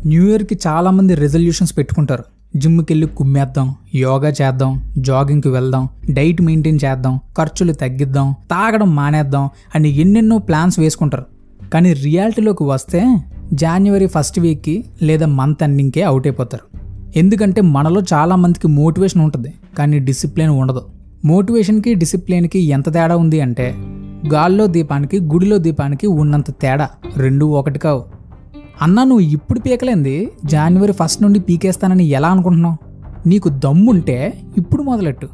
New ఇయర్కి చాలామంది resolutions పెట్టుకుంటారు. జిమ్కి వెళ్ళి కుమ్మేద్దాం, యోగా చేద్దాం, జాగింగ్కి వెళ్దాం, డైట్ మెయింటైన్ చేద్దాం, ఖర్చులు తగ్గిద్దాం, తాగడం మానేద్దాం అని ఎన్నెన్నో ప్లాన్స్ వేసుకుంటారు. కానీ రియాలిటీలోకి వస్తే జనవరి ఫస్ట్ వీక్కి లేదా మంత్ ఎండింగ్కే అవుట్ అయిపోతారు. ఎందుకంటే మనలో చాలామందికి మోటివేషన్ ఉంటుంది, కానీ డిసిప్లిన్ ఉండదు. మోటివేషన్కి డిసిప్లిన్కి ఎంత తేడా ఉంది అంటే గాల్లో దీపానికి గుడిలో దీపానికి ఉన్నంత తేడా. రెండు ఒకటి కావు. అన్నా, నువ్వు ఇప్పుడు పీకలేంది జనవరి ఫస్ట్ నుండి పీకేస్తానని ఎలా అనుకుంటున్నావు? నీకు దమ్ముంటే ఇప్పుడు మొదలెట్టు.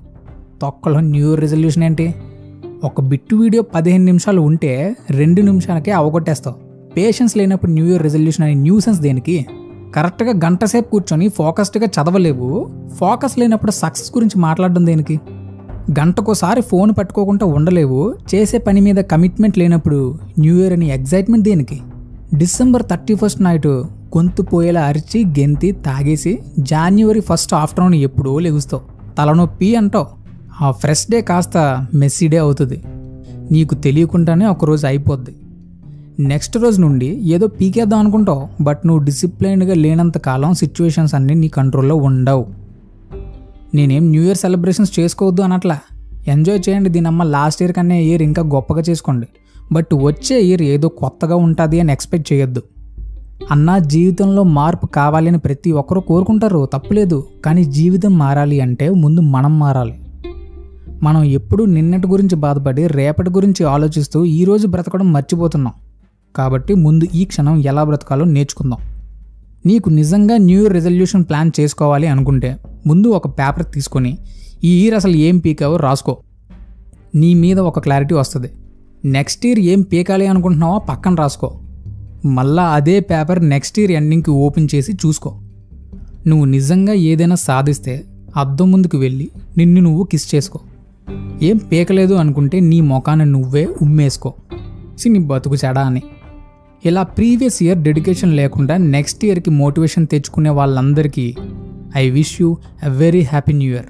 తొక్కలో న్యూ ఇయర్ రెజల్యూషన్ ఏంటి? ఒక బిట్టు వీడియో 15 నిమిషాలు ఉంటే 2 నిమిషాలకే అవగొట్టేస్తావు. పేషెన్స్ లేనప్పుడు న్యూ ఇయర్ రెజల్యూషన్ అనే న్యూసెన్స్ దేనికి? కరెక్ట్గా గంట సేపు కూర్చొని ఫోకస్డ్గా చదవలేవు. ఫోకస్ లేనప్పుడు సక్సెస్ గురించి మాట్లాడడం దేనికి? గంటకోసారి ఫోన్ పట్టుకోకుండా ఉండలేవు. చేసే పని మీద కమిట్మెంట్ లేనప్పుడు న్యూ ఇయర్ అని ఎగ్జైట్మెంట్ దేనికి? డిసెంబర్ 31 నైట్ గొంతు పోయేలా అరిచి గెంతి తాగేసి జనవరి ఫస్ట్ ఆఫ్టర్నూన్ ఎప్పుడో లెగుస్తావు. తలనొప్పి అంటావు. ఆ ఫ్రెష్ డే కాస్త మెస్సీ డే అవుతుంది. నీకు తెలియకుండానే ఒకరోజు అయిపోద్ది. నెక్స్ట్ రోజు నుండి ఏదో పీకేద్దాం అనుకుంటావు. బట్ నువ్వు డిసిప్లైన్డ్గా లేనంత కాలం సిచ్యువేషన్స్ అన్నీ నీ కంట్రోల్లో ఉండవు. నేనేం న్యూ ఇయర్ సెలబ్రేషన్స్ చేసుకోవద్దు అనట్లా. ఎంజాయ్ చేయండి. దీనమ్మ లాస్ట్ ఇయర్ కన్నా ఇయర్ ఇంకా గొప్పగా చేసుకోండి. బట్ వచ్చే ఇయర్ ఏదో కొత్తగా ఉంటుంది అని ఎక్స్పెక్ట్ చేయొద్దు. అన్నా, జీవితంలో మార్పు కావాలి అని ప్రతి ఒక్కరూ కోరుకుంటారు, తప్పులేదు. కానీ జీవితం మారాలి అంటే ముందు మనం మారాలి. మనం ఎప్పుడూ నిన్నటి గురించి బాధపడి రేపటి గురించి ఆలోచిస్తూ ఈరోజు బ్రతకడం మర్చిపోతున్నాం. కాబట్టి ముందు ఈ క్షణం ఎలా బ్రతకాలో నేర్చుకుందాం. నీకు నిజంగా న్యూ ఇయర్ రెజల్యూషన్ ప్లాన్ చేసుకోవాలి అనుకుంటే ముందు ఒక పేపర్ తీసుకొని ఈ ఇయర్ అసలు ఏం పీకావో రాసుకో. నీ మీద ఒక క్లారిటీ వస్తుంది. నెక్స్ట్ ఇయర్ ఏం పీకాలి అనుకుంటున్నావో పక్కన రాసుకో. మళ్ళా అదే పేపర్ నెక్స్ట్ ఇయర్ ఎండింగ్కి ఓపెన్ చేసి చూసుకో. నువ్వు నిజంగా ఏదైనా సాధిస్తే అద్దం ముందుకు వెళ్ళి నిన్ను నువ్వు కిస్ చేసుకో. ఏం పీకలేదు అనుకుంటే నీ ముఖాన్ని నువ్వే ఉమ్మేసుకో. నీ బతుకు చెడా అని. ఇలా ప్రీవియస్ ఇయర్ డెడికేషన్ లేకుండా నెక్స్ట్ ఇయర్కి మోటివేషన్ తెచ్చుకునే వాళ్ళందరికీ I wish you a very happy new year.